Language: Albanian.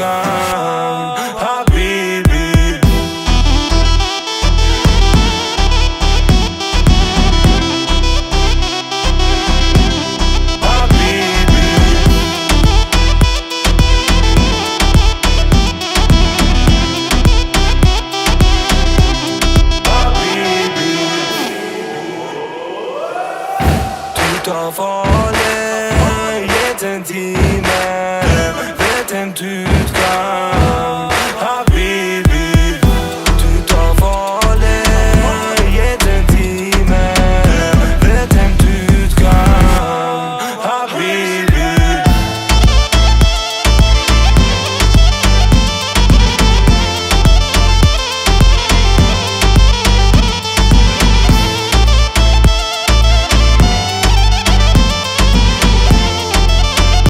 kan Habibi Habibi Habibi Tout en volley jeden timen Vet du kan